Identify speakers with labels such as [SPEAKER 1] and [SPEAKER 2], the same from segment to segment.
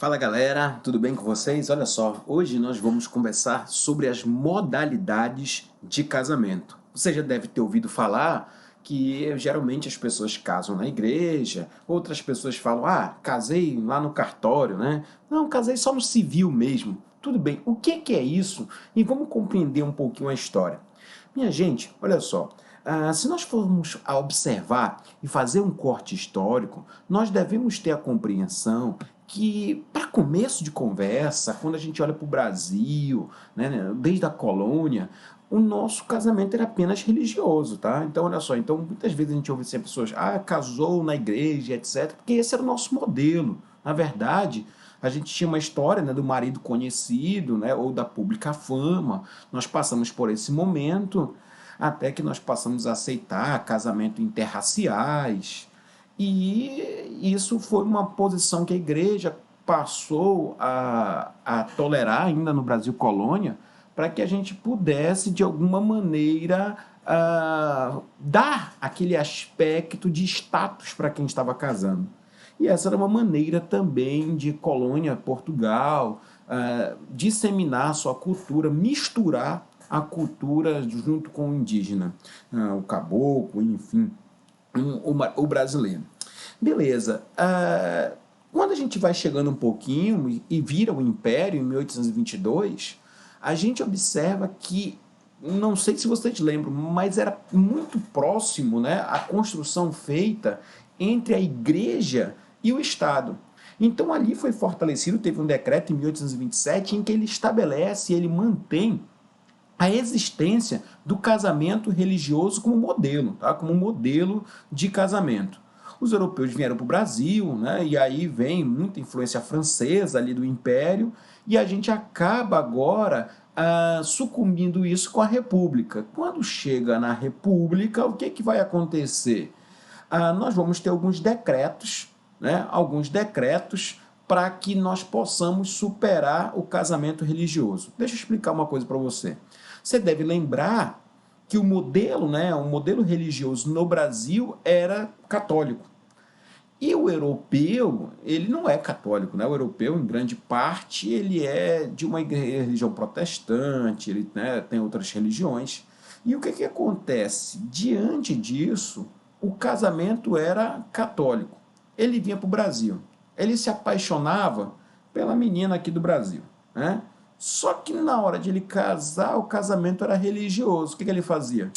[SPEAKER 1] Fala galera, tudo bem com vocês? Olha só, hoje nós vamos conversar sobre as modalidades de casamento. Você já deve ter ouvido falar que geralmente as pessoas casam na igreja, outras pessoas falam, casei lá no cartório, né? Não, casei só no civil mesmo. Tudo bem, o que é isso? E vamos compreender um pouquinho a história. Minha gente, olha só, se nós formos a observar e fazer um corte histórico, nós devemos ter a compreensão que, para começo de conversa, quando a gente olha para o Brasil, né, desde a colônia, o nosso casamento era apenas religioso, tá? Então, olha só, então muitas vezes a gente ouve sempre pessoas, casou na igreja, etc., porque esse era o nosso modelo. Na verdade, a gente tinha uma história, né, do marido conhecido, né, ou da pública fama. Nós passamos por esse momento até que nós passamos a aceitar casamento interraciais. E isso foi uma posição que a igreja passou a tolerar ainda no Brasil colônia, para que a gente pudesse, de alguma maneira, dar aquele aspecto de status para quem estava casando. E essa era uma maneira também de colônia, Portugal, disseminar sua cultura, misturar a cultura junto com o indígena, o caboclo, enfim, o brasileiro. Beleza. Quando a gente vai chegando um pouquinho e vira o Império em 1822, a gente observa que, não sei se vocês lembram, mas era muito próximo, né, a construção feita entre a igreja e o Estado. Então ali foi fortalecido, teve um decreto em 1827 em que ele estabelece, ele mantém a existência do casamento religioso como modelo, tá? Como modelo de casamento. Os europeus vieram para o Brasil, né? E aí vem muita influência francesa ali do Império, e a gente acaba agora sucumbindo isso com a República. Quando chega na República, o que vai acontecer? Nós vamos ter alguns decretos, né? Alguns decretos para que nós possamos superar o casamento religioso. Deixa eu explicar uma coisa para você. Você deve lembrar que o modelo, né, o modelo religioso no Brasil era católico. E o europeu, ele não é católico, né? O europeu, em grande parte, ele é de uma religião protestante, ele, né, tem outras religiões. E o que acontece? Diante disso, o casamento era católico. Ele vinha para o Brasil. Ele se apaixonava pela menina aqui do Brasil, né? Só que na hora de ele casar, o casamento era religioso. O que ele fazia?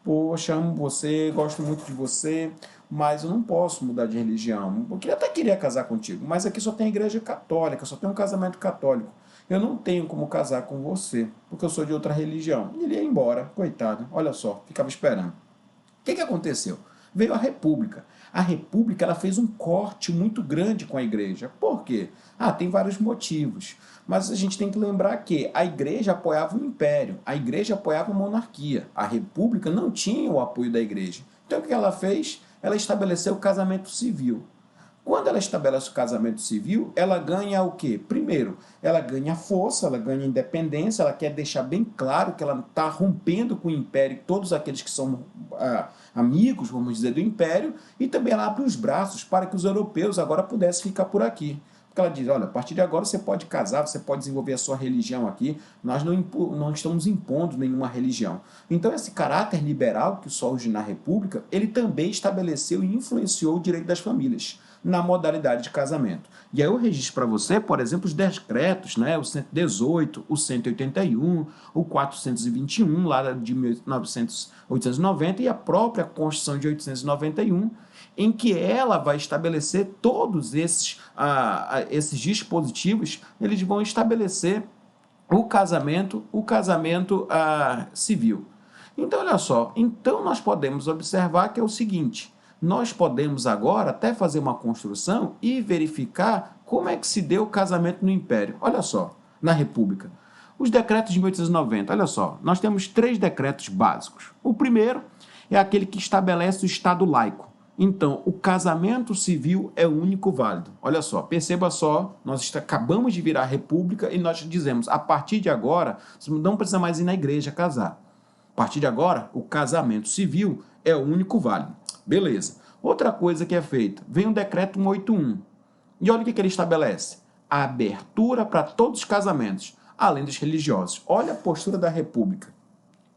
[SPEAKER 1] Poxa, amo você, gosto muito de você, mas eu não posso mudar de religião. Eu até queria casar contigo, mas aqui só tem igreja católica, só tem um casamento católico. Eu não tenho como casar com você, porque eu sou de outra religião. E ele ia embora, coitado. Olha só, ficava esperando. O que aconteceu? Veio a República. A República ela fez um corte muito grande com a igreja. Por quê? Tem vários motivos. Mas a gente tem que lembrar que a igreja apoiava o império, a igreja apoiava a monarquia. A República não tinha o apoio da igreja. Então o que ela fez? Ela estabeleceu o casamento civil. Quando ela estabelece o casamento civil, ela ganha o quê? Primeiro, ela ganha força, ela ganha independência, ela quer deixar bem claro que ela está rompendo com o império, todos aqueles que são amigos, vamos dizer, do império, e também ela abre os braços para que os europeus agora pudessem ficar por aqui. Porque ela diz, olha, a partir de agora você pode casar, você pode desenvolver a sua religião aqui, nós não estamos impondo nenhuma religião. Então esse caráter liberal que surge na República, ele também estabeleceu e influenciou o direito das famílias na modalidade de casamento. E aí eu registro para você, por exemplo, os decretos, né? O 118, o 181, o 421, lá de 1890, e a própria Constituição de 891, em que ela vai estabelecer todos esses dispositivos, eles vão estabelecer o casamento civil. Então, olha só, então nós podemos observar que é o seguinte, nós podemos agora até fazer uma construção e verificar como é que se deu o casamento no Império. Olha só, na República. Os decretos de 1890, olha só, nós temos 3 decretos básicos. O primeiro é aquele que estabelece o Estado laico. Então, o casamento civil é o único válido. Olha só, perceba só, nós acabamos de virar a República e nós dizemos, a partir de agora, você não precisa mais ir na igreja casar. A partir de agora, o casamento civil é o único válido. Beleza. Outra coisa que é feita, vem o decreto 181. E olha o que ele estabelece. a abertura para todos os casamentos, além dos religiosos. Olha a postura da República.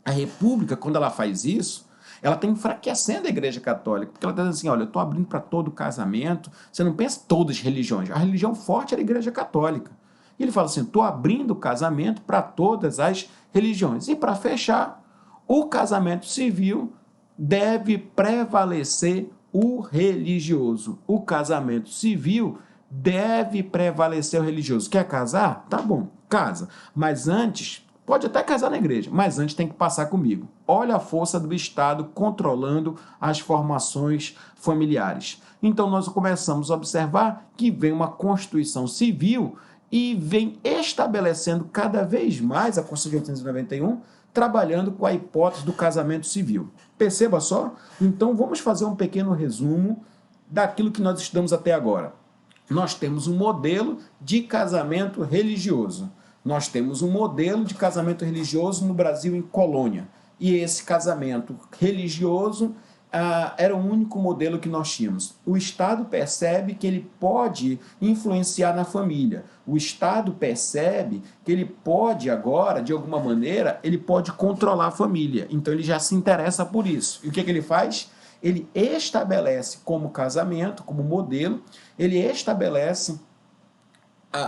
[SPEAKER 1] A República, quando ela faz isso, ela está enfraquecendo a Igreja Católica, porque ela está dizendo assim, olha, eu estou abrindo para todo casamento, você não pensa todas as religiões, a religião forte era a Igreja Católica. E ele fala assim, estou abrindo o casamento para todas as religiões. E para fechar, o casamento civil deve prevalecer o religioso. O casamento civil deve prevalecer o religioso. Quer casar? Tá bom, casa. Mas antes, pode até casar na igreja, mas antes tem que passar comigo. Olha a força do Estado controlando as formações familiares. Então nós começamos a observar que vem uma Constituição Civil e vem estabelecendo cada vez mais a Constituição de 1891, trabalhando com a hipótese do casamento civil. Perceba só? Então vamos fazer um pequeno resumo daquilo que nós estudamos até agora. Nós temos um modelo de casamento religioso. Nós temos um modelo de casamento religioso no Brasil em colônia. E esse casamento religioso era o único modelo que nós tínhamos. O Estado percebe que ele pode influenciar na família. O Estado percebe que ele pode agora, de alguma maneira, ele pode controlar a família. Então ele já se interessa por isso. E o que ele faz? Ele estabelece como casamento, como modelo, ele estabelece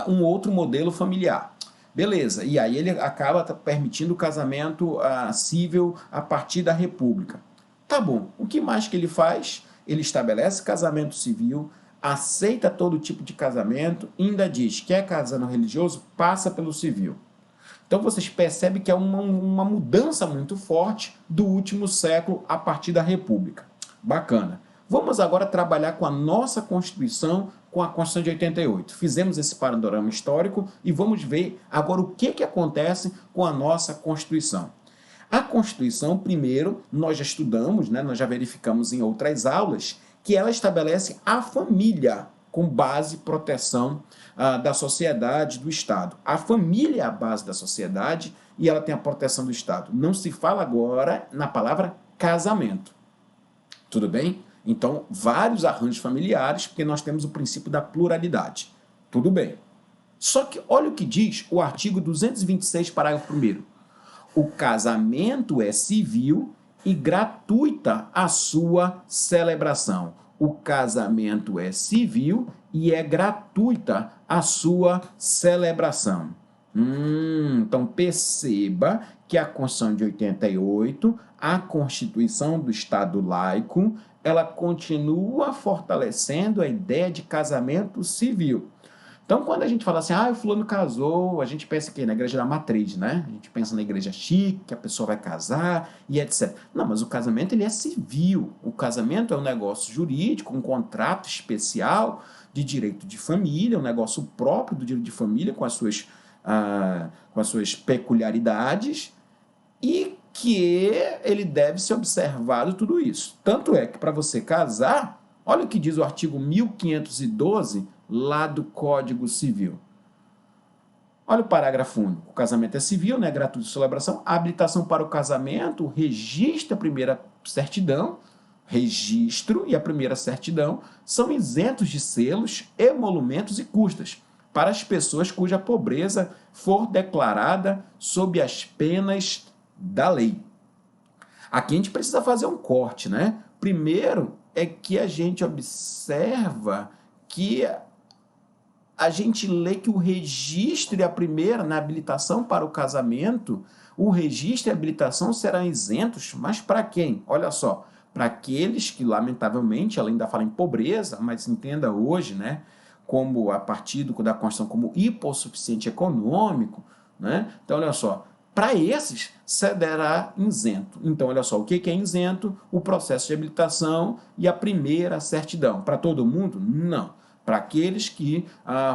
[SPEAKER 1] um outro modelo familiar. Beleza, e aí ele acaba permitindo o casamento civil a partir da República. Tá bom, o que mais que ele faz? Ele estabelece casamento civil, aceita todo tipo de casamento, e ainda diz, quer casar no religioso, passa pelo civil. Então vocês percebem que é uma mudança muito forte do último século a partir da República. Bacana. Vamos agora trabalhar com a nossa Constituição, com a Constituição de 88. Fizemos esse panorama histórico e vamos ver agora o que acontece com a nossa Constituição. A Constituição, primeiro, nós já estudamos, nós já verificamos em outras aulas, que ela estabelece a família com base e proteção da sociedade, do Estado. A família é a base da sociedade e ela tem a proteção do Estado. Não se fala agora na palavra casamento. Tudo bem? Então, vários arranjos familiares, porque nós temos o princípio da pluralidade. Tudo bem. Só que olha o que diz o artigo 226, parágrafo 1º. O casamento é civil e gratuita a sua celebração. O casamento é civil e é gratuita a sua celebração. Então perceba que a Constituição de 88, a Constituição do Estado laico, ela continua fortalecendo a ideia de casamento civil. Então, quando a gente fala assim, o fulano casou, a gente pensa aqui na igreja da matriz, né? A gente pensa na igreja chique, que a pessoa vai casar e etc. Não, mas o casamento ele é civil. O casamento é um negócio jurídico, um contrato especial de direito de família, um negócio próprio do direito de família com as suas peculiaridades e que ele deve ser observado tudo isso. Tanto é que para você casar, olha o que diz o artigo 1512 lá do Código Civil. Olha o parágrafo único. O casamento é civil, né? Gratuito de celebração. A habilitação para o casamento, o registro, a primeira certidão, registro e a primeira certidão são isentos de selos, emolumentos e custas para as pessoas cuja pobreza for declarada sob as penas da lei. Aqui a gente precisa fazer um corte, né? Primeiro é que a gente observa que a gente lê que o registro e a primeira, na habilitação para o casamento, o registro e a habilitação serão isentos, mas para quem? Olha só, para aqueles que, lamentavelmente, ela ainda fala em pobreza, mas entenda hoje, né, como a partir da Constituição como hipossuficiente econômico, né? Então, olha só, para esses, será isento. Então, olha só, o que é isento? O processo de habilitação e a primeira certidão. Para todo mundo? Não. Para aqueles que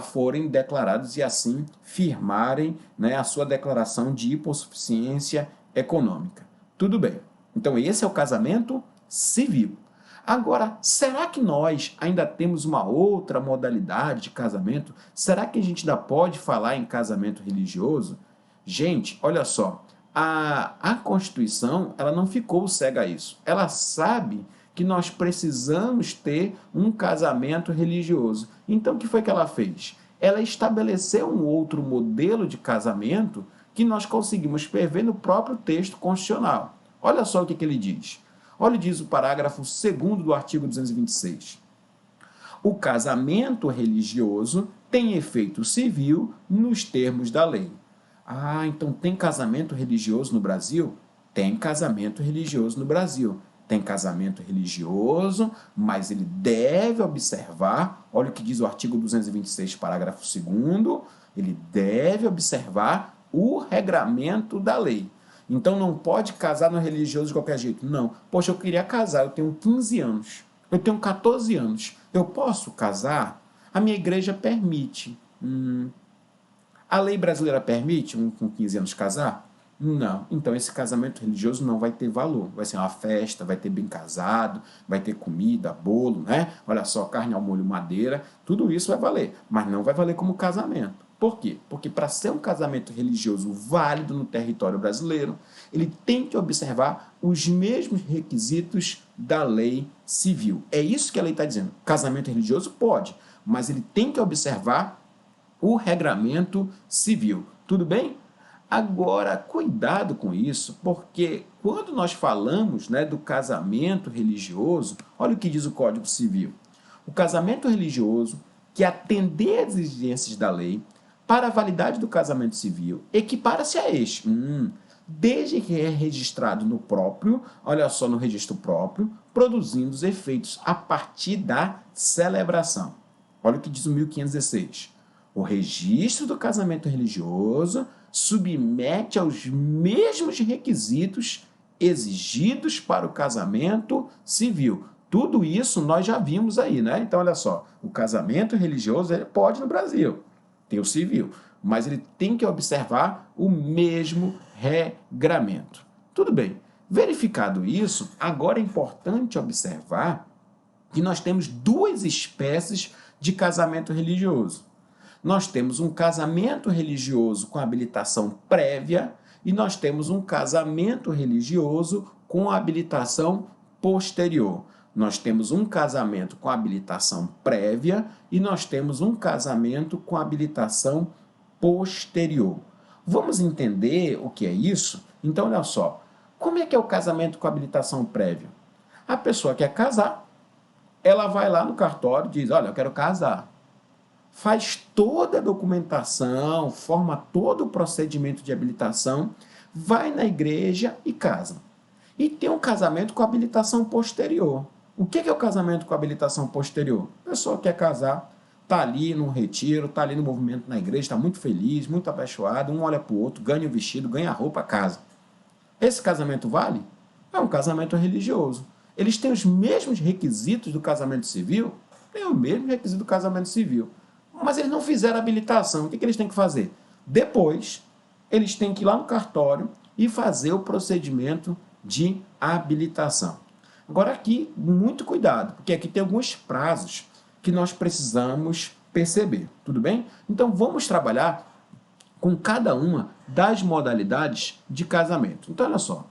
[SPEAKER 1] forem declarados e assim firmarem, né, a sua declaração de hipossuficiência econômica. Tudo bem. Então, esse é o casamento civil. Agora, será que nós ainda temos uma outra modalidade de casamento? Será que a gente ainda pode falar em casamento religioso? Gente, olha só, a Constituição ela não ficou cega a isso. Ela sabe que nós precisamos ter um casamento religioso. Então, o que foi que ela fez? ela estabeleceu um outro modelo de casamento que nós conseguimos prever no próprio texto constitucional. Olha só o que ele diz. Olha, diz o parágrafo 2º do artigo 226. O casamento religioso tem efeito civil nos termos da lei. Ah, então tem casamento religioso no Brasil? Tem casamento religioso no Brasil. Tem casamento religioso, mas ele deve observar, olha o que diz o artigo 226, parágrafo 2º, ele deve observar o regramento da lei. Então não pode casar no religioso de qualquer jeito. Não. Poxa, eu queria casar, eu tenho 15 anos, eu tenho 14 anos. Eu posso casar? A minha igreja permite. A lei brasileira permite um com 15 anos casar? Não. Então esse casamento religioso não vai ter valor. Vai ser uma festa, vai ter bem casado, vai ter comida, bolo, né? Olha só, carne ao molho madeira, tudo isso vai valer, mas não vai valer como casamento. Por quê? Porque para ser um casamento religioso válido no território brasileiro, ele tem que observar os mesmos requisitos da lei civil. É isso que a lei está dizendo. Casamento religioso pode, mas ele tem que observar o regramento civil. Tudo bem? Agora, cuidado com isso, porque quando nós falamos, né, do casamento religioso, olha o que diz o Código Civil. O casamento religioso, que atender às exigências da lei, para a validade do casamento civil, equipara-se a este, desde que é registrado no próprio, olha só, no registro próprio, produzindo os efeitos a partir da celebração. Olha o que diz o 1516. O registro do casamento religioso submete aos mesmos requisitos exigidos para o casamento civil. Tudo isso nós já vimos aí, né? Então, olha só, o casamento religioso ele pode no Brasil, tem o civil, mas ele tem que observar o mesmo regramento. Tudo bem. Verificado isso, agora é importante observar que nós temos duas espécies de casamento religioso. Nós temos um casamento religioso com habilitação prévia e nós temos um casamento religioso com habilitação posterior. Nós temos um casamento com habilitação prévia e nós temos um casamento com habilitação posterior. Vamos entender o que é isso? Então, olha só. Como é que é o casamento com habilitação prévia? A pessoa quer casar, ela vai lá no cartório e diz, olha, eu quero casar. Faz toda a documentação, forma todo o procedimento de habilitação, vai na igreja e casa. E tem um casamento com habilitação posterior. O que é o casamento com habilitação posterior? A pessoa quer casar, está ali num retiro, está ali no movimento na igreja, está muito feliz, muito apaixonado, um olha para o outro, ganha o vestido, ganha a roupa, casa. Esse casamento vale? É um casamento religioso. Eles têm os mesmos requisitos do casamento civil? Tem o mesmo requisito do casamento civil. Mas eles não fizeram habilitação. O que eles têm que fazer? Depois, eles têm que ir lá no cartório e fazer o procedimento de habilitação. Agora aqui, muito cuidado, porque aqui tem alguns prazos que nós precisamos perceber, tudo bem? Então vamos trabalhar com cada uma das modalidades de casamento. Então olha só,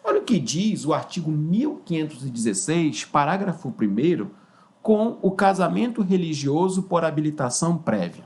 [SPEAKER 1] olha o que diz o artigo 1516, parágrafo 1º, com o casamento religioso por habilitação prévia.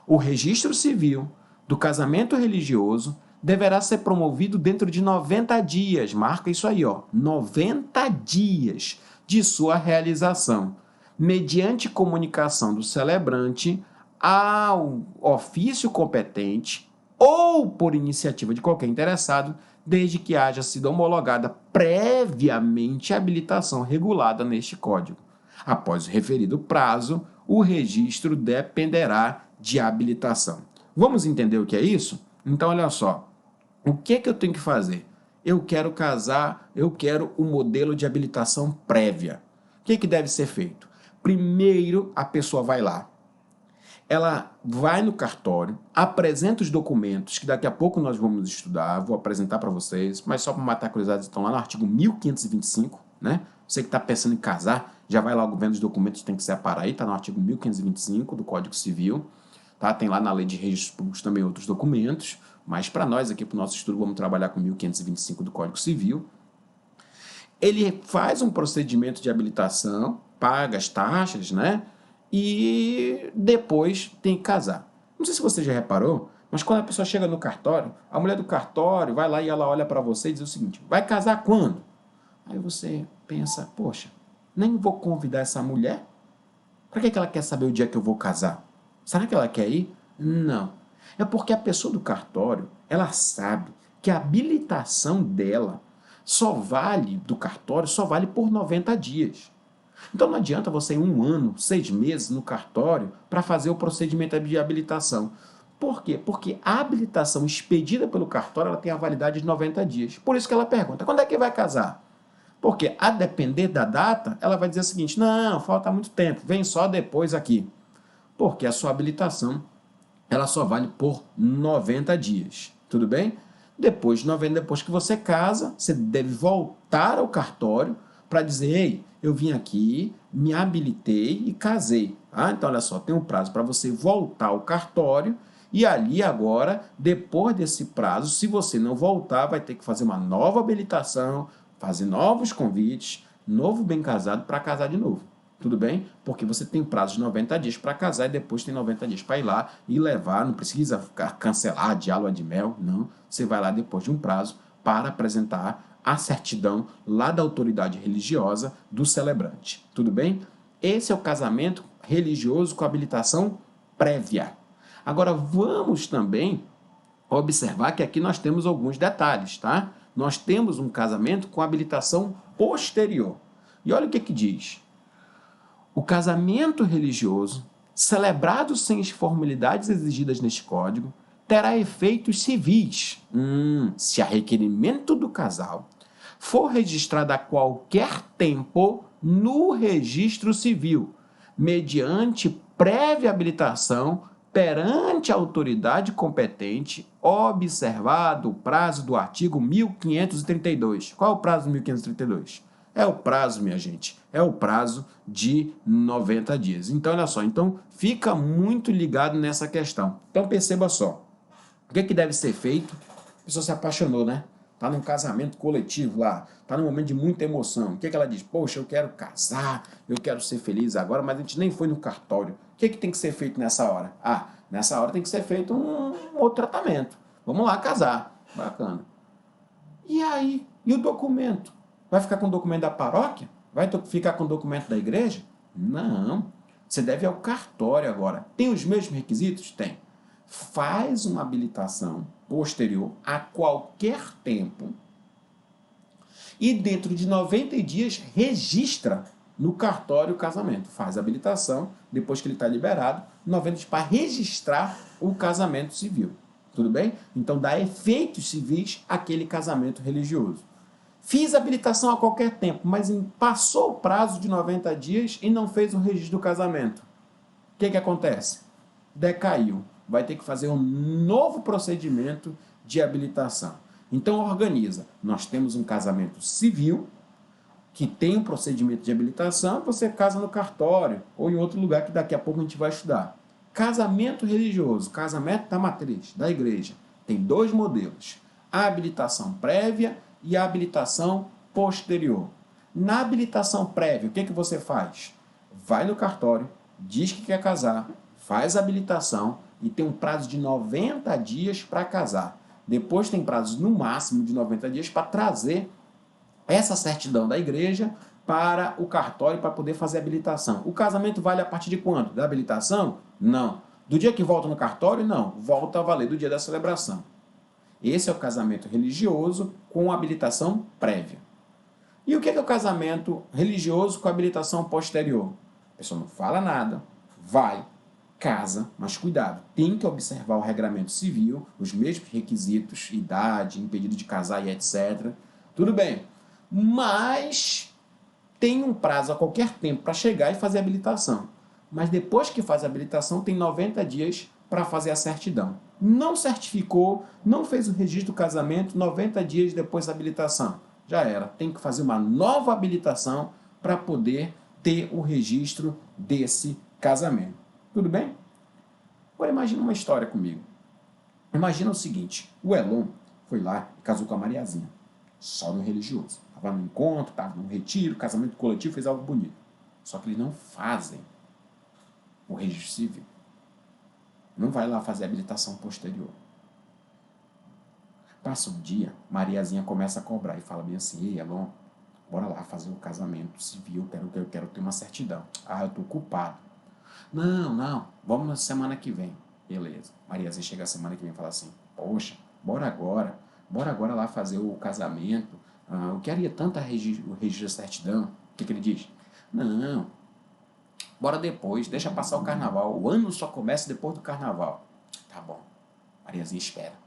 [SPEAKER 1] O registro civil do casamento religioso deverá ser promovido dentro de 90 dias, marca isso aí, 90 dias de sua realização, mediante comunicação do celebrante ao ofício competente ou por iniciativa de qualquer interessado, desde que haja sido homologada previamente a habilitação regulada neste Código. Após o referido prazo, o registro dependerá de habilitação. Vamos entender o que é isso? Então, olha só. O que eu tenho que fazer? Eu quero casar, eu quero um modelo de habilitação prévia. O que deve ser feito? Primeiro, a pessoa vai lá. Ela vai no cartório, apresenta os documentos, que daqui a pouco nós vamos estudar, vou apresentar para vocês, mas só para matar a curiosidade, estão lá no artigo 1525, né? Você que está pensando em casar, já vai logo vendo os documentos que tem que separar aí, está no artigo 1525 do Código Civil, tá? Tem lá na Lei de Registros Públicos também outros documentos, mas para nós aqui, para o nosso estudo, vamos trabalhar com 1525 do Código Civil. Ele faz um procedimento de habilitação, paga as taxas, né? e depois tem que casar. Não sei se você já reparou, mas quando a pessoa chega no cartório, a mulher do cartório vai lá e ela olha para você e diz o seguinte: vai casar quando? Aí você pensa, poxa, nem vou convidar essa mulher? Para que ela quer saber o dia que eu vou casar? Será que ela quer ir? Não. É porque a pessoa do cartório, ela sabe que a habilitação dela do cartório, só vale por 90 dias. Então não adianta você ir 1 ano, 6 meses no cartório para fazer o procedimento de habilitação. Por quê? Porque a habilitação expedida pelo cartório ela tem a validade de 90 dias. Por isso que ela pergunta, quando é que vai casar? Porque, a depender da data, ela vai dizer o seguinte: não, falta muito tempo, vem só depois aqui. Porque a sua habilitação ela só vale por 90 dias. Tudo bem? Depois de 90, depois que você casa, você deve voltar ao cartório para dizer: ei, eu vim aqui, me habilitei e casei. Ah, então olha só, tem um prazo para você voltar ao cartório. E ali agora, depois desse prazo, se você não voltar, vai ter que fazer uma nova habilitação, fazer novos convites, novo bem casado para casar de novo. Tudo bem? Porque você tem prazo de 90 dias para casar e depois tem 90 dias para ir lá e levar, não precisa ficar cancelar de lua de mel, não. Você vai lá depois de um prazo para apresentar a certidão lá da autoridade religiosa do celebrante. Tudo bem? Esse é o casamento religioso com habilitação prévia. Agora vamos também observar que aqui nós temos alguns detalhes, tá? Nós temos um casamento com habilitação posterior. E olha o que diz. O casamento religioso, celebrado sem as formalidades exigidas neste código, terá efeitos civis, se a requerimento do casal for registrado a qualquer tempo no registro civil, mediante prévia habilitação perante a autoridade competente, observado o prazo do artigo 1532. Qual é o prazo do 1532? É o prazo, minha gente, é o prazo de 90 dias. Então, olha só, então fica muito ligado nessa questão. Então, perceba só, o que deve ser feito? A pessoa se apaixonou, né? Tá num casamento coletivo lá, tá num momento de muita emoção. O que ela diz? Poxa, eu quero casar, eu quero ser feliz agora, mas a gente nem foi no cartório. O que tem que ser feito nessa hora? Ah, nessa hora tem que ser feito um outro tratamento. Vamos lá casar. Bacana. E aí? E o documento? Vai ficar com o documento da paróquia? Vai ficar com o documento da igreja? Não. Você deve ir ao cartório agora. Tem os mesmos requisitos? Tem. Faz uma habilitação posterior a qualquer tempo e dentro de 90 dias registra no cartório o casamento. Faz a habilitação, depois que ele está liberado, 90 dias para registrar o casamento civil. Tudo bem? Então dá efeitos civis àquele casamento religioso. Fiz a habilitação a qualquer tempo, mas passou o prazo de 90 dias e não fez o registro do casamento. O que acontece? Decaiu. Vai ter que fazer um novo procedimento de habilitação. Então organiza. Nós temos um casamento civil que tem um procedimento de habilitação, você casa no cartório ou em outro lugar que daqui a pouco a gente vai estudar. Casamento religioso, casamento da matriz, da igreja, tem 2 modelos: a habilitação prévia e a habilitação posterior. Na habilitação prévia, o que você faz? Vai no cartório, diz que quer casar, faz a habilitação e tem um prazo de 90 dias para casar. Depois tem prazo no máximo de 90 dias para trazer essa certidão da igreja para o cartório para poder fazer a habilitação. O casamento vale a partir de quando? Da habilitação? Não. Do dia que volta no cartório? Não. Volta a valer do dia da celebração. Esse é o casamento religioso com habilitação prévia. E o que é o casamento religioso com habilitação posterior? A pessoa não fala nada, vai, casa, mas cuidado, tem que observar o regramento civil, os mesmos requisitos, idade, impedido de casar e etc. Tudo bem, mas tem um prazo a qualquer tempo para chegar e fazer a habilitação. Mas depois que faz a habilitação, tem 90 dias para fazer a certidão. Não certificou, não fez o registro do casamento, 90 dias depois da habilitação. Já era, tem que fazer uma nova habilitação para poder ter o registro desse casamento. Tudo bem? Agora imagina uma história comigo. Imagina o seguinte, o Elon foi lá e casou com a Mariazinha, só no religioso. Estava no encontro, estava no retiro, casamento coletivo, fez algo bonito. Só que eles não fazem o registro civil. Não vai lá fazer a habilitação posterior. Passa um dia, Mariazinha começa a cobrar e fala bem assim: ei, Elon, bora lá fazer o casamento civil, eu quero ter uma certidão. Ah, eu tô ocupado. Não, vamos na semana que vem. Beleza. Mariazinha chega a semana que vem e fala assim: poxa, bora agora lá fazer o casamento. Ah, eu queria tanto o registro da certidão. O que ele diz? Não, bora depois, deixa passar o carnaval. O ano só começa depois do carnaval. Tá bom. Mariazinha espera.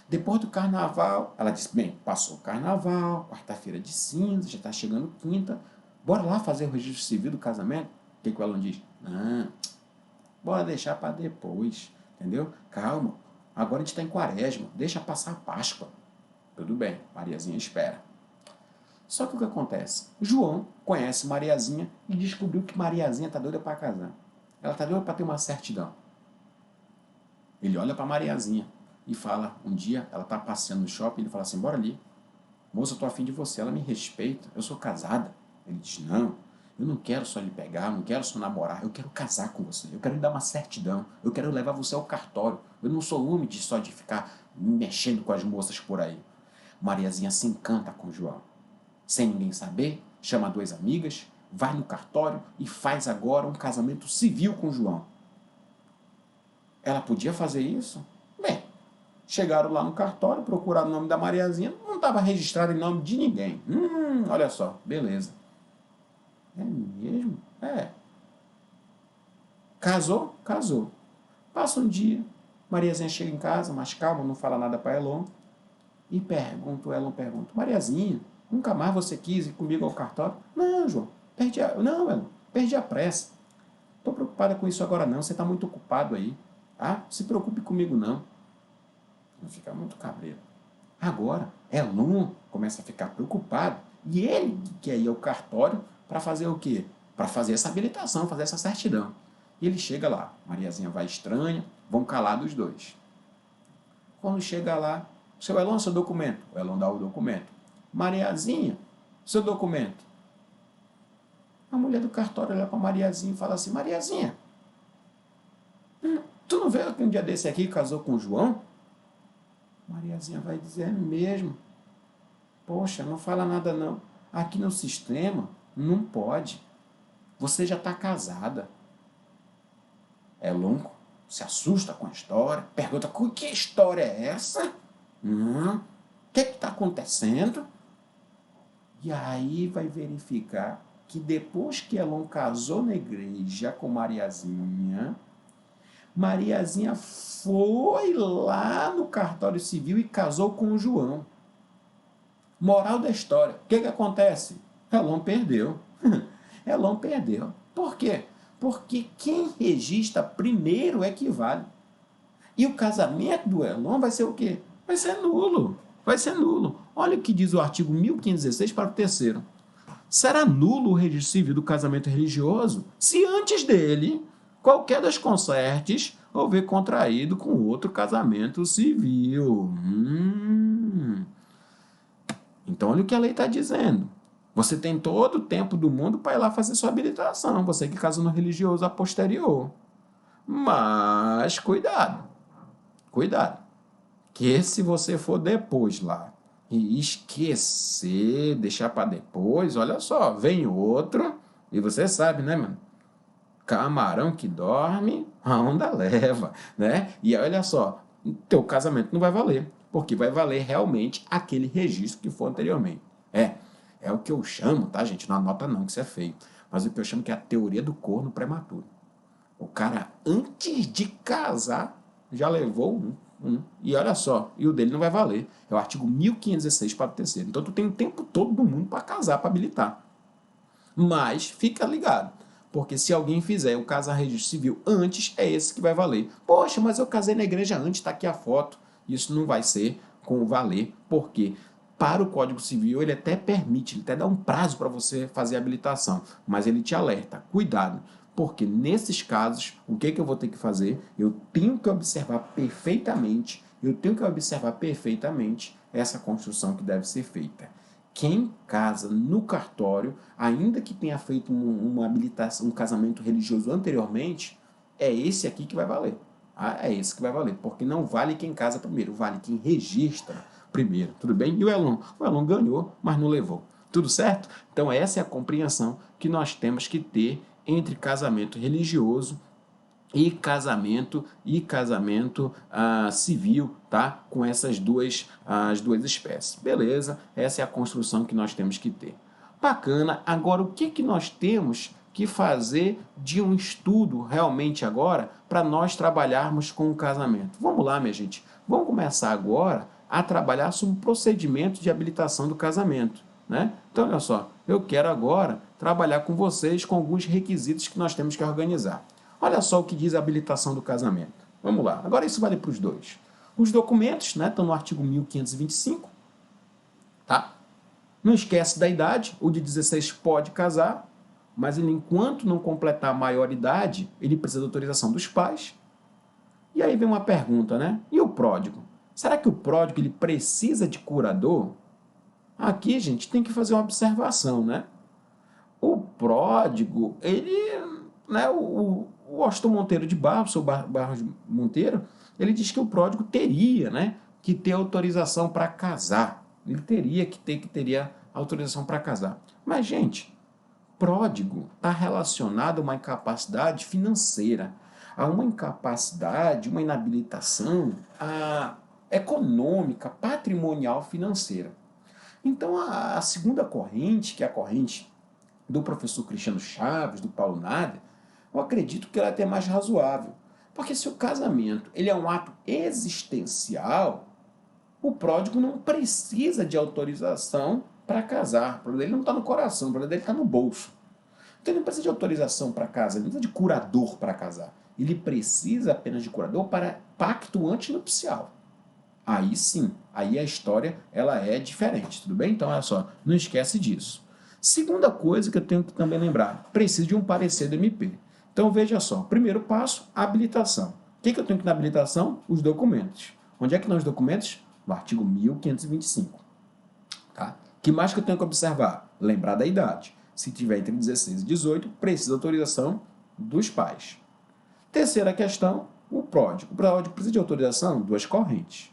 [SPEAKER 1] Depois do carnaval, ela disse: bem, passou o carnaval, quarta-feira de cinza, já está chegando quinta, bora lá fazer o registro civil do casamento? O que o Elon diz? Não, bora deixar para depois, entendeu? Calma, agora a gente está em quaresma, deixa passar a Páscoa. Tudo bem, Mariazinha espera. Só que o que acontece? João conhece Mariazinha e descobriu que Mariazinha está doida para casar. Ela está doida para ter uma certidão. Ele olha para Mariazinha e fala, um dia, ela está passeando no shopping, ele fala assim: bora ali, moça, eu tô afim de você, ela me respeita, eu sou casada. Ele diz: não, eu não quero só lhe pegar, não quero só namorar, eu quero casar com você, eu quero lhe dar uma certidão, eu quero levar você ao cartório, eu não sou homem só de ficar mexendo com as moças por aí. Mariazinha se encanta com João. Sem ninguém saber, chama duas amigas, vai no cartório e faz agora um casamento civil com João. Ela podia fazer isso? Bem, chegaram lá no cartório, procuraram o nome da Mariazinha, não estava registrado em nome de ninguém. Olha só, beleza. É mesmo? É. Casou? Casou. Passa um dia, Mariazinha chega em casa, mais calma, não fala nada para Elon, e Elon pergunta: Mariazinha, nunca mais você quis ir comigo ao cartório? Não, João, não, Elon, perdi a pressa. Estou preocupada com isso agora não, você está muito ocupado aí. Ah, se preocupe comigo não. Não fica muito cabreiro. Agora, Elon começa a ficar preocupado e ele quer ir ao cartório para fazer o quê? Para fazer essa habilitação, fazer essa certidão. E ele chega lá, Mariazinha vai estranha, vão calar dos dois. Quando chega lá, seu Elon, seu documento. O Elon dá o documento. Mariazinha, seu documento. A mulher do cartório olha para Mariazinha e fala assim: Mariazinha, tu não veio que um dia desse aqui casou com o João? Mariazinha vai dizer: é mesmo. Poxa, não fala nada não. Aqui no sistema não pode. Você já está casada. Elon se assusta com a história, pergunta: que história é essa? O que está acontecendo? E aí vai verificar que depois que Elon casou na igreja com Mariazinha, Mariazinha foi lá no cartório civil e casou com o João. Moral da história: o que acontece? Elon perdeu. Elon perdeu. Por quê? Porque quem registra primeiro é que vale. E o casamento do Elon vai ser o quê? Vai ser nulo. Vai ser nulo. Olha o que diz o artigo 1516, parágrafo terceiro. Será nulo o registro civil do casamento religioso se antes dele qualquer das concertes houver contraído com outro casamento civil. Então, olha o que a lei está dizendo. Você tem todo o tempo do mundo para ir lá fazer sua habilitação, você que casou no religioso a posterior. Mas, cuidado, que se você for depois lá e esquecer, deixar para depois, olha só, vem outro, e você sabe, né, mano? Camarão que dorme, a onda leva, né? E olha só, teu casamento não vai valer, porque vai valer realmente aquele registro que for anteriormente. É o que eu chamo, tá, gente? Não anota não, que isso é feio. Mas o que eu chamo que é a teoria do corno prematuro. O cara, antes de casar, já levou e olha só, e o dele não vai valer. É o artigo 1516, parágrafo terceiro. Então, tu tem o tempo todo do mundo para casar, para habilitar. Mas, fica ligado, porque se alguém fizer o casar registro civil antes, é esse que vai valer. Poxa, mas eu casei na igreja antes, está aqui a foto. Isso não vai ser com valer, porque para o Código Civil ele até permite, ele até dá um prazo para você fazer a habilitação, mas ele te alerta: cuidado, porque nesses casos, o que eu vou ter que fazer? Eu tenho que observar perfeitamente essa construção que deve ser feita. Quem casa no cartório, ainda que tenha feito uma habilitação, um casamento religioso anteriormente, é esse aqui que vai valer. É esse que vai valer, porque não vale quem casa primeiro, vale quem registra primeiro, tudo bem? E o Elon? O Elon ganhou, mas não levou. Tudo certo? Então essa é a compreensão que nós temos que ter entre casamento religioso e casamento civil, tá? Com as duas espécies. Beleza? Essa é a construção que nós temos que ter. Bacana. Agora, o que nós temos que fazer de um estudo realmente agora para nós trabalharmos com o casamento? Vamos lá, minha gente. Vamos começar agora a trabalhar sobre o procedimento de habilitação do casamento, né? Então, olha só, eu quero agora trabalhar com vocês com alguns requisitos que nós temos que organizar. Olha só o que diz a habilitação do casamento. Vamos lá. Agora isso vale para os dois. Os documentos, né, estão no artigo 1525, tá? Não esquece da idade. O de 16 pode casar, mas ele, enquanto não completar a maioridade, ele precisa da autorização dos pais. E aí vem uma pergunta, né? E o pródigo? Será que o pródigo ele precisa de curador? Aqui, gente, tem que fazer uma observação, né? O pródigo, ele, né, o Washington Monteiro de Barros, o Barros Monteiro, ele diz que o pródigo teria, né, que ter autorização para casar. Ele teria autorização para casar. Mas, gente, pródigo está relacionado a uma incapacidade financeira, a uma incapacidade, uma inabilitação econômica, patrimonial, financeira. Então, a segunda corrente, que é a corrente do professor Cristiano Chaves, do Paulo Nader, eu acredito que ela é até mais razoável. Porque se o casamento ele é um ato existencial, o pródigo não precisa de autorização para casar. O problema dele não está no coração, o problema dele está no bolso. Então ele não precisa de autorização para casar, ele não precisa de curador para casar. Ele precisa apenas de curador para pacto antinupcial. Aí sim, aí a história ela é diferente, tudo bem? Então, olha só, não esquece disso. Segunda coisa que eu tenho que também lembrar, preciso de um parecer do MP. Então, veja só, primeiro passo, habilitação. O que eu tenho que na habilitação? Os documentos. Onde é que estão os documentos? No artigo 1525. Tá? Que mais que eu tenho que observar? Lembrar da idade. Se tiver entre 16 e 18, precisa de autorização dos pais. Terceira questão, o pródigo. O pródigo precisa de autorização? Duas correntes.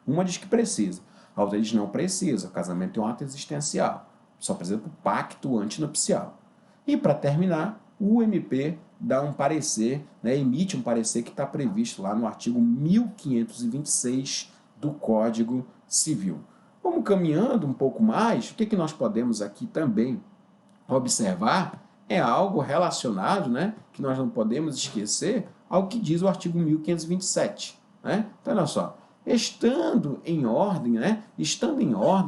[SPEAKER 1] Uma diz que precisa, a outra diz não precisa. O casamento é um ato existencial. Só precisa do pacto antinupcial. E para terminar, o MP dá um parecer, né, emite um parecer que está previsto lá no artigo 1526 do Código Civil. Vamos caminhando um pouco mais, o que nós podemos aqui também observar é algo relacionado, né, que nós não podemos esquecer, ao que diz o artigo 1527. Né? Então, olha só, estando em ordem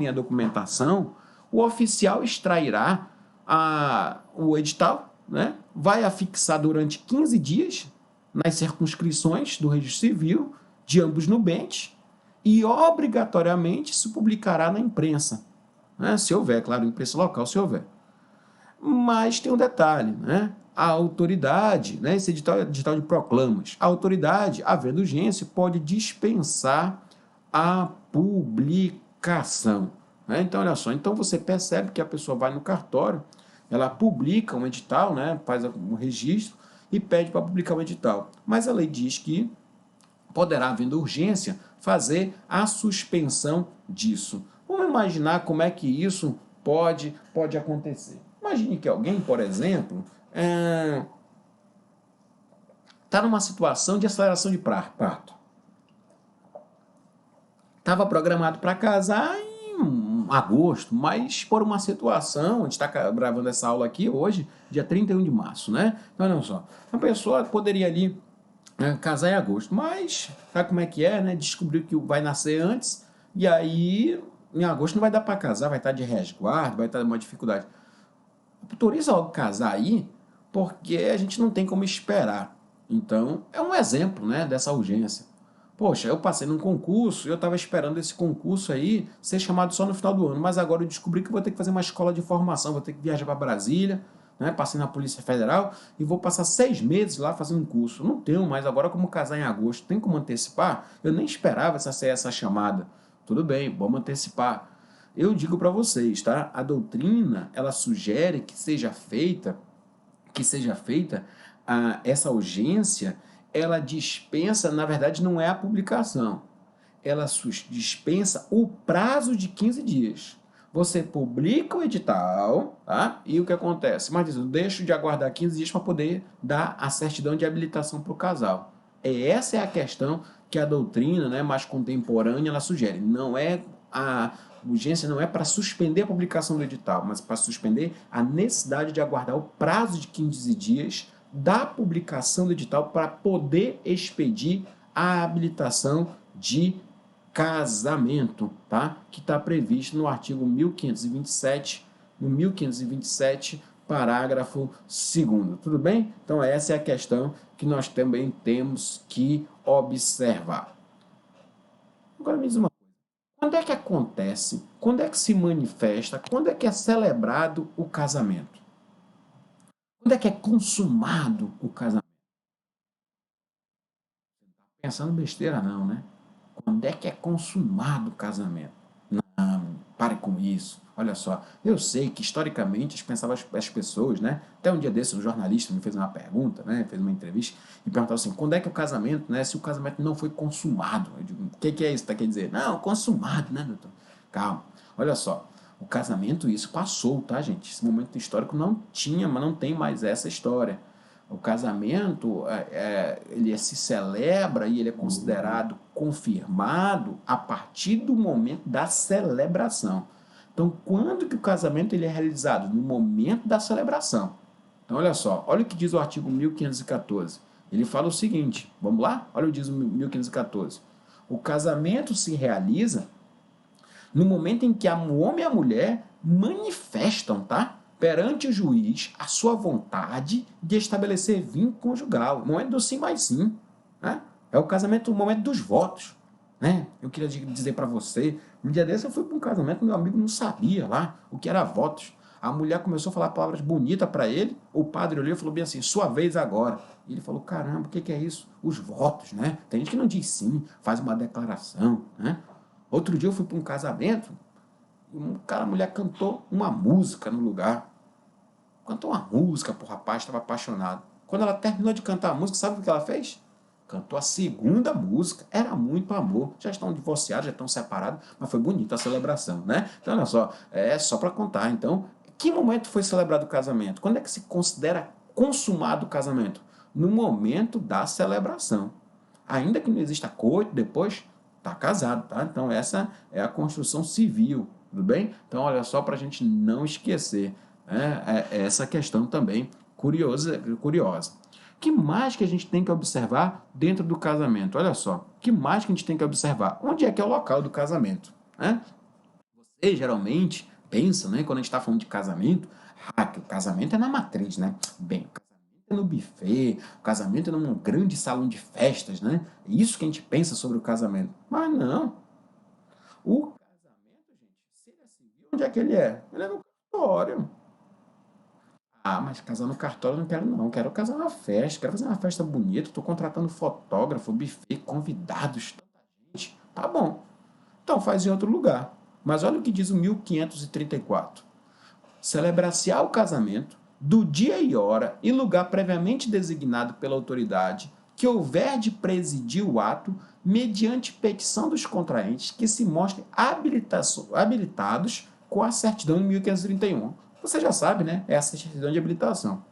[SPEAKER 1] a documentação, o oficial extrairá o edital, né? Vai afixar durante 15 dias nas circunscrições do registro civil de ambos nubentes e obrigatoriamente se publicará na imprensa, né? Se houver, claro, imprensa local, se houver. Mas tem um detalhe, né? A autoridade, né? Esse edital de proclamas, a autoridade, havendo urgência, pode dispensar a publicação. Né? Então, olha só, então você percebe que a pessoa vai no cartório, ela publica um edital, né? Faz um registro e pede para publicar um edital. Mas a lei diz que poderá, havendo urgência, fazer a suspensão disso. Vamos imaginar como é que isso pode acontecer. Imagine que alguém, por exemplo, está numa situação de aceleração de parto. Estava programado para casar em agosto, mas por uma situação, a gente está gravando essa aula aqui hoje, dia 31 de março, né? Então, olha só, a pessoa poderia ali casar em agosto, mas sabe como é que é, né? Descobriu que vai nascer antes, e aí em agosto não vai dar para casar, vai estar de resguardo, vai estar uma dificuldade. Autoriza logo casar aí, porque a gente não tem como esperar. Então, é um exemplo, né, dessa urgência. Poxa, eu passei num concurso e eu estava esperando esse concurso aí ser chamado só no final do ano, mas agora eu descobri que vou ter que fazer uma escola de formação, vou ter que viajar para Brasília, né, passei na Polícia Federal e vou passar 6 meses lá fazendo um curso. Não tenho mais agora como casar em agosto, tem como antecipar? Eu nem esperava essa chamada. Tudo bem, vamos antecipar. eu digo para vocês, tá? A doutrina, ela sugere que seja feita essa urgência, ela dispensa, na verdade, não é a publicação, ela dispensa o prazo de 15 dias. Você publica o edital, tá? E o que acontece? Mas diz, eu deixo de aguardar 15 dias para poder dar a certidão de habilitação para o casal. Essa é a questão que a doutrina, né, mais contemporânea, ela sugere. Não é a urgência não é para suspender a publicação do edital, mas para suspender a necessidade de aguardar o prazo de 15 dias da publicação do edital para poder expedir a habilitação de casamento, tá? Que está previsto no artigo 1527, no 1527, parágrafo 2º. Tudo bem? Então essa é a questão que nós também temos que observar. Agora me diz uma coisa. Quando é que acontece? Quando é que se manifesta? Quando é que é celebrado o casamento? Quando é que é consumado o casamento? Pensando besteira não, né? Quando é que é consumado o casamento? Não, pare com isso. Olha só, eu sei que historicamente as pessoas, né? Até um dia desse, um jornalista me fez uma pergunta, né? Fez uma entrevista e perguntava assim: quando é que o casamento, né? Se o casamento não foi consumado. Eu digo, o que é isso? Tá quer dizer? Não, consumado, né, doutor? Calma. Olha só, o casamento, isso passou, tá, gente? Esse momento histórico não tinha, mas não tem mais essa história. O casamento, ele se celebra e ele é considerado confirmado a partir do momento da celebração. Então, quando que o casamento ele é realizado? No momento da celebração. Então, olha só, olha o que diz o artigo 1514. Ele fala o seguinte, vamos lá? Olha o que diz o 1514. O casamento se realiza no momento em que o homem e a mulher manifestam, tá? Perante o juiz a sua vontade de estabelecer vínculo conjugal. O momento do sim mais sim. Né? É o casamento, o momento dos votos. Né? Eu queria dizer para você, um dia desse eu fui para um casamento, meu amigo não sabia lá o que era votos. A mulher começou a falar palavras bonitas para ele, o padre olhou e falou bem assim, sua vez agora. E ele falou, caramba, o que é isso? Os votos, né? Tem gente que não diz sim, faz uma declaração, né? Outro dia eu fui para um casamento, a mulher cantou uma música no lugar. Cantou uma música pro rapaz, estava apaixonado. Quando ela terminou de cantar a música, sabe o que ela fez? Cantou a segunda música. Era muito amor. Já estão divorciados, já estão separados, mas foi bonita a celebração, né? Então, olha só, é só para contar. Então, que momento foi celebrado o casamento? Quando é que se considera consumado o casamento? No momento da celebração. Ainda que não exista coito depois, está casado, tá? Então, essa é a construção civil, tudo bem? Então, olha só para a gente não esquecer. Essa questão também curiosa. Que mais que a gente tem que observar dentro do casamento? Olha só, que mais que a gente tem que observar? Onde é que é o local do casamento? Né? Você geralmente pensa, né, quando a gente está falando de casamento, que o casamento é na matriz, né? Bem, o casamento é no buffet, o casamento é num grande salão de festas, né? É isso que a gente pensa sobre o casamento. Mas não. O casamento, gente, se ele é civil, onde é que ele é? Ele é no cartório. Mas casar no cartório eu não quero não, quero casar na festa, quero fazer uma festa bonita, estou contratando fotógrafo, buffet, convidados, tanta gente. Tá bom, então faz em outro lugar. Mas olha o que diz o 1534. Celebrar-se-á o casamento do dia e hora e lugar previamente designado pela autoridade que houver de presidir o ato mediante petição dos contraentes que se mostrem habilitados com a certidão de 1531. Você já sabe, né? É a certidão de habilitação.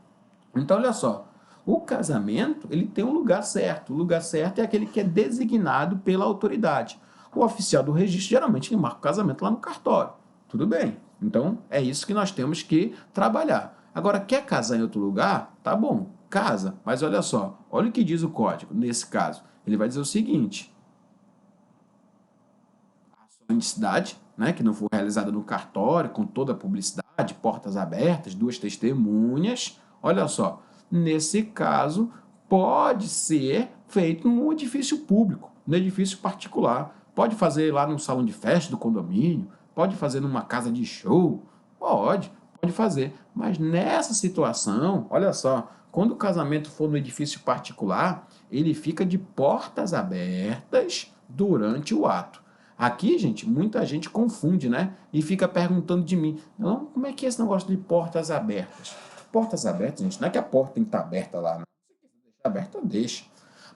[SPEAKER 1] Então, olha só, o casamento ele tem um lugar certo. O lugar certo é aquele que é designado pela autoridade. O oficial do registro geralmente ele marca o casamento lá no cartório. Tudo bem. Então, é isso que nós temos que trabalhar. Agora, quer casar em outro lugar? Tá bom, casa. Mas olha só, olha o que diz o código nesse caso. Ele vai dizer o seguinte: a solenidade, né, que não for realizada no cartório, com toda a publicidade, portas abertas, duas testemunhas, olha só, nesse caso, pode ser feito num edifício público, no edifício particular. Pode fazer lá no salão de festa do condomínio, pode fazer numa casa de show, pode fazer. Mas nessa situação, olha só, quando o casamento for no edifício particular, ele fica de portas abertas durante o ato. Aqui, gente, muita gente confunde, né? E fica perguntando de mim, não, como é que é esse negócio de portas abertas? Portas abertas, gente, não é que a porta tem que estar aberta lá, não. Se deixar aberta, deixa.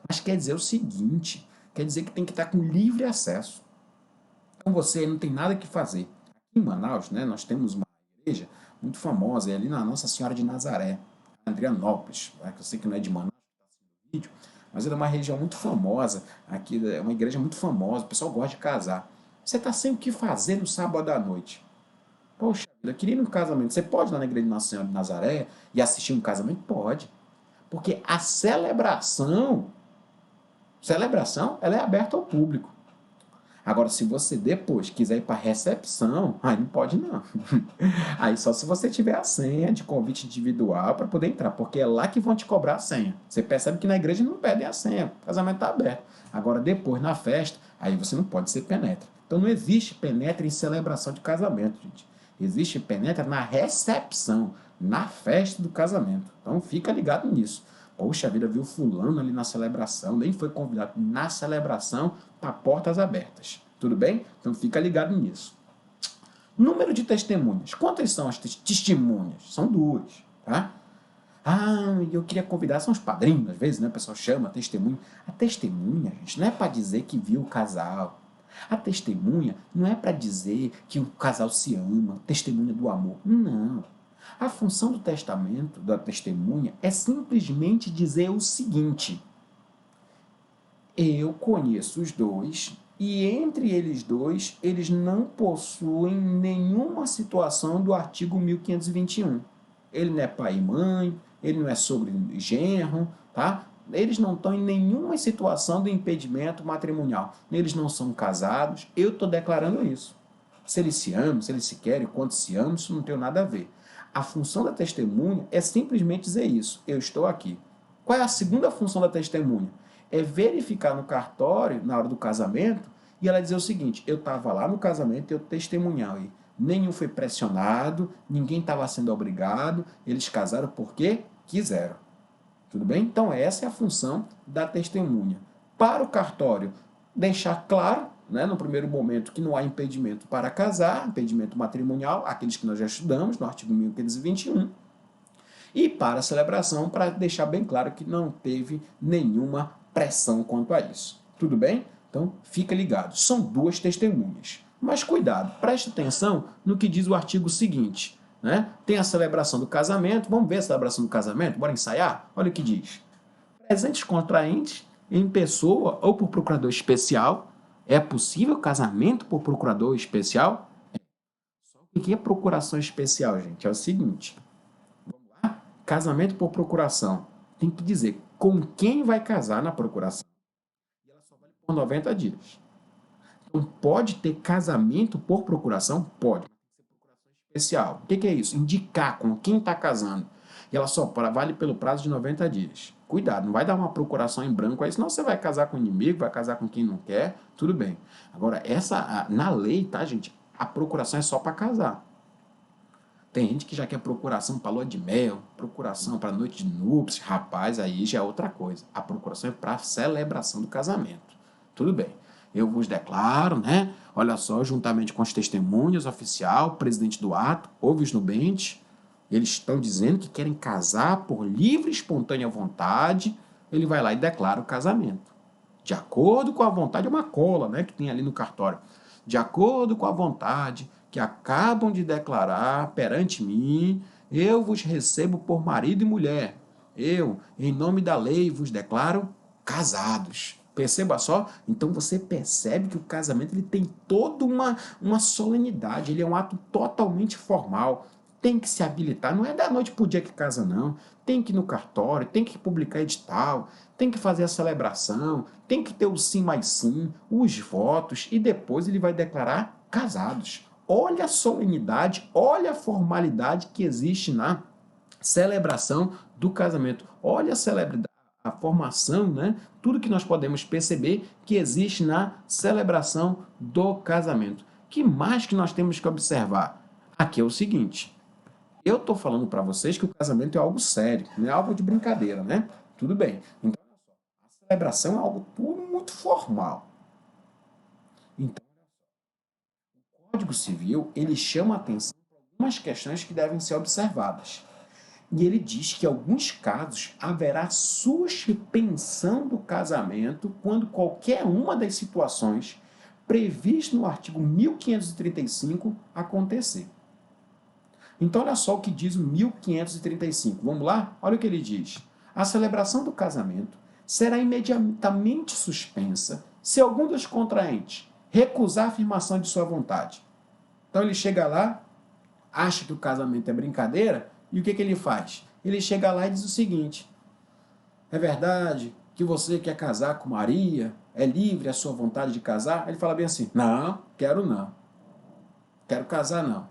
[SPEAKER 1] Mas quer dizer o seguinte, quer dizer que tem que estar com livre acesso. Então você não tem nada que fazer. Aqui em Manaus, né, nós temos uma igreja muito famosa, é ali na Nossa Senhora de Nazaré, Adrianópolis. Né? Eu sei que não é de Manaus, vídeo, mas é uma região muito famosa. Aqui é uma igreja muito famosa, o pessoal gosta de casar. Você está sem o que fazer no sábado à noite. Poxa, eu queria ir num casamento. Você pode ir lá na igreja de Nossa Senhora de Nazaré e assistir um casamento? Pode. Porque a celebração, ela é aberta ao público. Agora, se você depois quiser ir para a recepção, aí não pode não. Aí só se você tiver a senha de convite individual para poder entrar, porque é lá que vão te cobrar a senha. Você percebe que na igreja não pedem a senha, o casamento está aberto. Agora, depois, na festa, aí você não pode ser penetra. Então não existe penetra em celebração de casamento, gente. Existe penetra na recepção, na festa do casamento. Então fica ligado nisso. Poxa vida, viu fulano ali na celebração, nem foi convidado. Na celebração, tá portas abertas. Tudo bem? Então fica ligado nisso. Número de testemunhas. Quantas são as testemunhas? São duas, tá? Ah, eu queria convidar, são os padrinhos, às vezes, né? O pessoal chama testemunha. A testemunha, gente, não é para dizer que viu o casal. A testemunha não é para dizer que o casal se ama, testemunha do amor. Não. A função do testamento, da testemunha, é simplesmente dizer o seguinte: eu conheço os dois e entre eles dois, eles não possuem nenhuma situação do artigo 1521. Ele não é pai e mãe, ele não é sogro e genro, tá? Eles não estão em nenhuma situação de impedimento matrimonial. Eles não são casados. Eu estou declarando isso. Se eles se amam, se eles se querem, quanto se amam, isso não tem nada a ver. A função da testemunha é simplesmente dizer isso. Eu estou aqui. Qual é a segunda função da testemunha? É verificar no cartório, na hora do casamento, e ela dizer o seguinte: eu estava lá no casamento, eu testemunhei. Nenhum foi pressionado, ninguém estava sendo obrigado, eles casaram porque quiseram. Tudo bem? Então, essa é a função da testemunha. Para o cartório, deixar claro, né, no primeiro momento, que não há impedimento para casar, impedimento matrimonial, aqueles que nós já estudamos no artigo 1521. E para a celebração, para deixar bem claro que não teve nenhuma pressão quanto a isso. Tudo bem? Então, fica ligado. São duas testemunhas. Mas cuidado, preste atenção no que diz o artigo seguinte. Né? Tem a celebração do casamento. Vamos ver a celebração do casamento? Bora ensaiar? Olha o que diz. Presentes contraentes em pessoa ou por procurador especial. É possível casamento por procurador especial? Só o que é procuração especial, gente? É o seguinte. Casamento por procuração. Tem que dizer com quem vai casar na procuração. E ela só vale por 90 dias. Então, pode ter casamento por procuração? Pode. Tem que ser procuração especial. O que é isso? Indicar com quem está casando. E ela só vale pelo prazo de 90 dias. Cuidado, não vai dar uma procuração em branco aí, senão você vai casar com o inimigo, vai casar com quem não quer, tudo bem. Agora, na lei, tá, gente? A procuração é só para casar. Tem gente que já quer procuração para lua de mel, procuração para noite de núpcias. Rapaz, aí já é outra coisa. A procuração é para celebração do casamento. Tudo bem. Eu vos declaro, né? Olha só, juntamente com as testemunhas, oficial, presidente do ato, ouve os nubentes. Eles estão dizendo que querem casar por livre e espontânea vontade. Ele vai lá e declara o casamento. De acordo com a vontade, é uma cola, né? Que tem ali no cartório. De acordo com a vontade que acabam de declarar perante mim, eu vos recebo por marido e mulher. Eu, em nome da lei, vos declaro casados. Perceba só? Então você percebe que o casamento ele tem toda uma solenidade, ele é um ato totalmente formal. Tem que se habilitar, não é da noite para o dia que casa, não. Tem que ir no cartório, tem que publicar edital, tem que fazer a celebração, tem que ter o sim mais sim, os votos, e depois ele vai declarar casados. Olha a solenidade, olha a formalidade que existe na celebração do casamento. Olha a celebridade, a formação, né? Tudo que nós podemos perceber que existe na celebração do casamento. Que mais que nós temos que observar? Aqui é o seguinte. Eu estou falando para vocês que o casamento é algo sério, não é algo de brincadeira, né? Tudo bem. Então, a celebração é algo tudo muito formal. Então, Código Civil, ele chama a atenção para algumas questões que devem ser observadas. E ele diz que, em alguns casos, haverá suspensão do casamento quando qualquer uma das situações previstas no artigo 1535 acontecer. Então, olha só o que diz o 1535. Vamos lá? Olha o que ele diz. A celebração do casamento será imediatamente suspensa se algum dos contraentes recusar a afirmação de sua vontade. Então, ele chega lá, acha que o casamento é brincadeira, e o que ele faz? Ele chega lá e diz o seguinte: é verdade que você quer casar com Maria? É livre a sua vontade de casar? Ele fala bem assim: não, quero não. Quero casar não.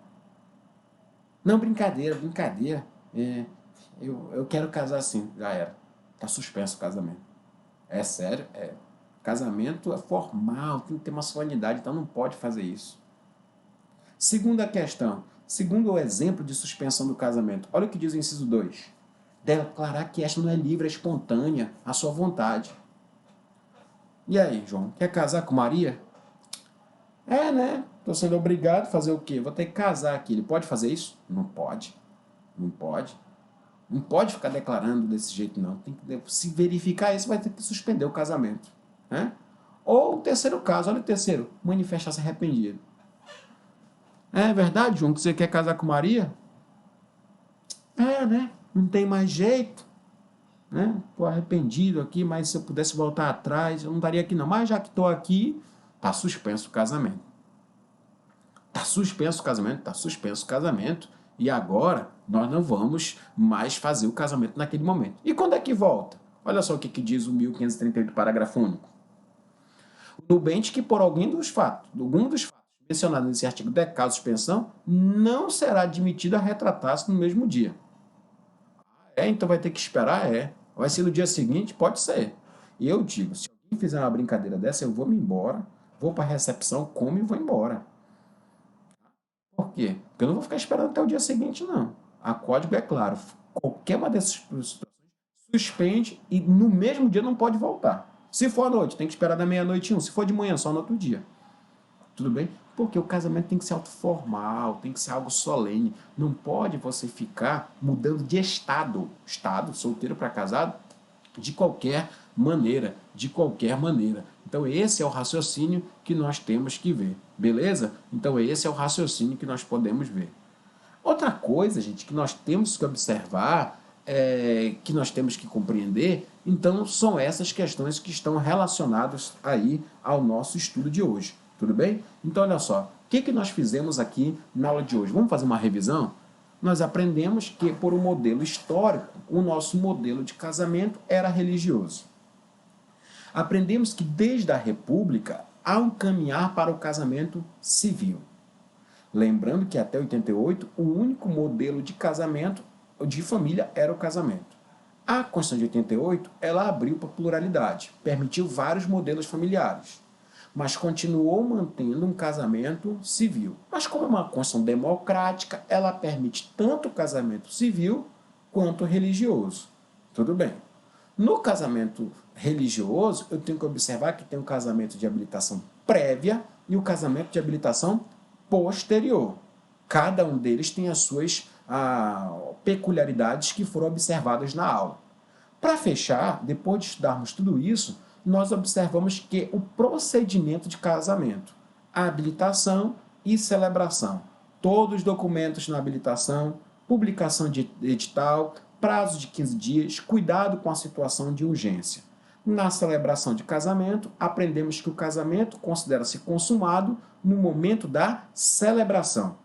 [SPEAKER 1] Não, brincadeira, brincadeira. Eu quero casar sim. Já era. Está suspenso o casamento. É sério? É. Casamento é formal, tem que ter uma solenidade, então não pode fazer isso. Segunda questão. Segundo o exemplo de suspensão do casamento, olha o que diz o inciso 2. Declarar que esta não é livre, é espontânea, à sua vontade. E aí, João, quer casar com Maria? É, né? Estou sendo obrigado a fazer o quê? Vou ter que casar aqui. Ele pode fazer isso? Não pode. Não pode. Não pode ficar declarando desse jeito, não. Tem que, se verificar isso, vai ter que suspender o casamento. Né? Ou o terceiro caso, olha o terceiro, manifestar-se arrependido. É verdade, João, que você quer casar com Maria? É, né? Não tem mais jeito. Né? Estou arrependido aqui, mas se eu pudesse voltar atrás, eu não estaria aqui não. Mas já que estou aqui, está suspenso o casamento. Está suspenso o casamento, está suspenso o casamento. E agora nós não vamos mais fazer o casamento naquele momento. E quando é que volta? Olha só o que diz o 1538, parágrafo único. No bem de que por algum dos fatos mencionados nesse artigo de caso de suspensão, não será admitido a retratar-se no mesmo dia. Então vai ter que esperar? Vai ser no dia seguinte? Pode ser. E eu digo, se alguém fizer uma brincadeira dessa, eu vou me embora, vou para a recepção, como e vou embora. Por quê? Porque eu não vou ficar esperando até o dia seguinte, não. A código é claro, qualquer uma dessas situações suspende e no mesmo dia não pode voltar. Se for à noite, tem que esperar da meia-noite 1. Se for de manhã, só no outro dia. Tudo bem? Porque o casamento tem que ser algo formal, tem que ser algo solene. Não pode você ficar mudando de estado, solteiro para casado, de qualquer maneira, Então esse é o raciocínio que nós temos que ver, beleza? Então esse é o raciocínio que nós podemos ver. Outra coisa, gente, que nós temos que observar, que nós temos que compreender, então são essas questões que estão relacionadas aí ao nosso estudo de hoje. Tudo bem? Então, olha só, o que nós fizemos aqui na aula de hoje? Vamos fazer uma revisão? Nós aprendemos que, por um modelo histórico, o nosso modelo de casamento era religioso. Aprendemos que, desde a República, há um caminhar para o casamento civil. Lembrando que, até 88, o único modelo de casamento, de família, era o casamento. A Constituição de 88, ela abriu para a pluralidade, permitiu vários modelos familiares, mas continuou mantendo um casamento civil. Mas como é uma Constituição democrática, ela permite tanto o casamento civil quanto religioso. Tudo bem. No casamento religioso, eu tenho que observar que tem o casamento de habilitação prévia e o casamento de habilitação posterior. Cada um deles tem as suas peculiaridades que foram observadas na aula. Para fechar, depois de estudarmos tudo isso, nós observamos que o procedimento de casamento, a habilitação e celebração, todos os documentos na habilitação, publicação de edital, prazo de 15 dias, cuidado com a situação de urgência. Na celebração de casamento, aprendemos que o casamento considera-se consumado no momento da celebração,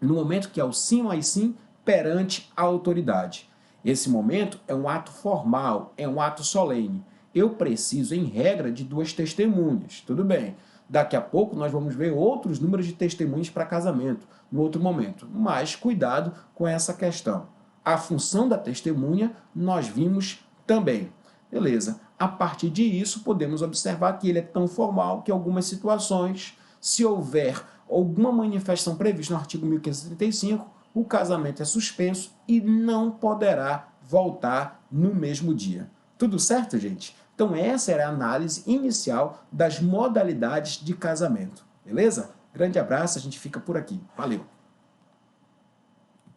[SPEAKER 1] no momento que é o sim mais sim perante a autoridade. Esse momento é um ato formal, é um ato solene. Eu preciso, em regra, de 2 testemunhas. Tudo bem. Daqui a pouco nós vamos ver outros números de testemunhas para casamento, no outro momento. Mas cuidado com essa questão. A função da testemunha nós vimos também. Beleza. A partir disso, podemos observar que ele é tão formal que em algumas situações, se houver alguma manifestação prevista no artigo 1535, o casamento é suspenso e não poderá voltar no mesmo dia. Tudo certo, gente? Então essa era a análise inicial das modalidades de casamento, beleza? Grande abraço, a gente fica por aqui. Valeu!